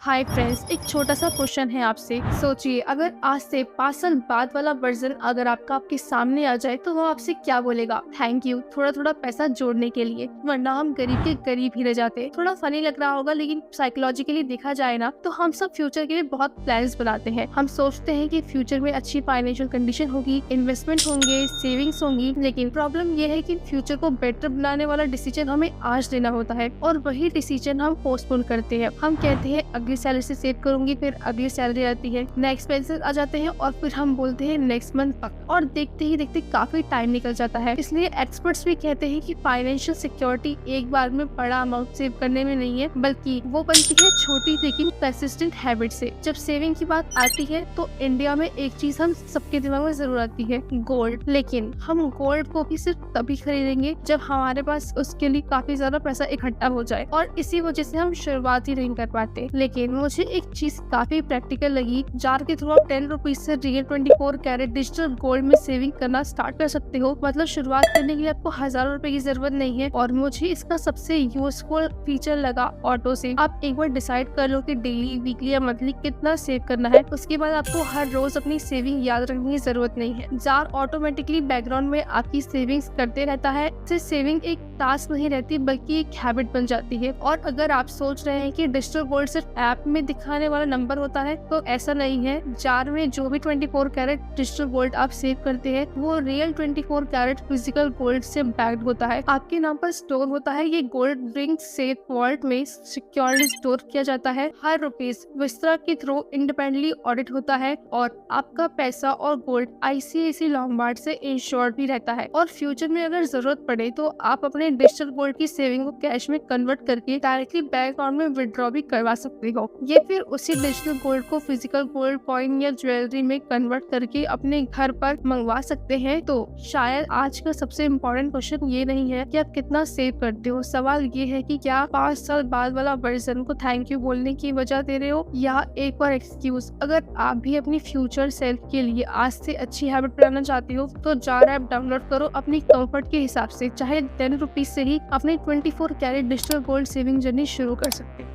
Hi friends, एक छोटा सा क्वेश्चन है आपसे। सोचिए, अगर आज से 5 साल बाद वाला वर्जन अगर आपके सामने आ जाए तो वो आपसे क्या बोलेगा? थैंक यू थोड़ा थोड़ा पैसा जोड़ने के लिए, वरना हम गरीब के गरीब ही रह जाते। थोड़ा फनी लग रहा होगा, लेकिन साइकोलॉजिकली देखा जाए ना तो हम सब फ्यूचर के लिए बहुत प्लान्स बनाते हैं। हम सोचते हैं कि फ्यूचर में अच्छी फाइनेंशियल कंडीशन होगी, इन्वेस्टमेंट होंगे, सेविंग्स होंगी। लेकिन प्रॉब्लम ये है कि फ्यूचर को बेटर बनाने वाला डिसीजन हमें आज लेना होता है, और वही डिसीजन हम पोस्टपोन करते हैं। हम कहते हैं अगली सैलरी से सेव करूंगी, फिर अगली सैलरी आती है, नेक्स्ट एक्सपेंसेस आ जाते हैं, और फिर हम बोलते हैं नेक्स्ट मंथ तक, और देखते ही देखते काफी टाइम निकल जाता है। इसलिए एक्सपर्ट्स भी कहते हैं कि फाइनेंशियल सिक्योरिटी एक बार में बड़ा अमाउंट सेव करने में नहीं है, बल्कि वो बनती है छोटी लेकिन परसिस्टेंट हैबिट से। जब सेविंग की बात आती है तो इंडिया में एक चीज हम सबके दिमाग में जरूर आती है, गोल्ड। लेकिन हम गोल्ड को भी सिर्फ तभी खरीदेंगे जब हमारे पास उसके लिए काफी ज्यादा पैसा इकट्ठा हो जाए, और इसी वजह से हम शुरुआत ही नहीं कर पाते। लेकिन मुझे एक चीज काफी प्रैक्टिकल लगी। जार के थ्रू आप 10 रुपीज से रियल 24 कैरेट डिजिटल गोल्ड में सेविंग करना स्टार्ट कर सकते हो। मतलब शुरुआत करने के लिए आपको हजारों रुपए की जरूरत नहीं है। और मुझे इसका सबसे यूजफुल फीचर लगा ऑटो सेव। आप एक बार डिसाइड कर लो कि डेली, वीकली या मंथली कितना सेव करना है, उसके बाद आपको हर रोज अपनी सेविंग याद रखने की जरूरत नहीं है। जार ऑटोमेटिकली बैकग्राउंड में आपकी सेविंग्स करते रहता है। इससे सेविंग एक टास्क नहीं रहती, बल्कि एक हैबिट बन जाती है। और अगर आप सोच रहे हैं कि डिजिटल गोल्ड सिर्फ ऐप में दिखाने वाला नंबर होता है, तो ऐसा नहीं है। जार में जो भी 24 कैरेट डिजिटल गोल्ड आप सेव करते हैं, वो रियल 24 कैरेट फिजिकल गोल्ड से बैक्ड होता है, आपके नाम पर स्टोर होता है। ये गोल्ड रिंग सेफ वॉल्ट में सिक्योरली स्टोर किया जाता है। हर रुपीज विस्तार के थ्रू इंडिपेंडेंटली ऑडिट होता है, और आपका पैसा और गोल्ड आईसीआईसी लॉम्बार्ड से इंश्योर्ड भी रहता है। और फ्यूचर में अगर जरूरत पड़े तो आप अपने डिजिटल गोल्ड की सेविंग को कैश में कन्वर्ट करके डायरेक्टली बैंक अकाउंट में विड्रॉ भी करवा सकते हो। ये फिर उसी डिजिटल गोल्ड को फिजिकल गोल्ड कॉइन या ज्वेलरी में कन्वर्ट करके अपने घर पर मंगवा सकते हैं। तो शायद आज का सबसे इम्पोर्टेंट क्वेश्चन ये नहीं है कि आप कितना सेव करते हो, सवाल ये है कि क्या 5 साल बाद वाला वर्जन को थैंक यू बोलने की वजह दे रहे हो, या एक और एक्सक्यूज। अगर आप भी अपनी फ्यूचर सेल्फ के लिए आज से अच्छी हैबिट बनाना चाहते हो तो जार ऐप डाउनलोड करो। अपनी कंफर्ट के हिसाब से चाहे 10 रुपीज से ही अपनी 24 carat digital gold saving journey शुरू कर सकते हो।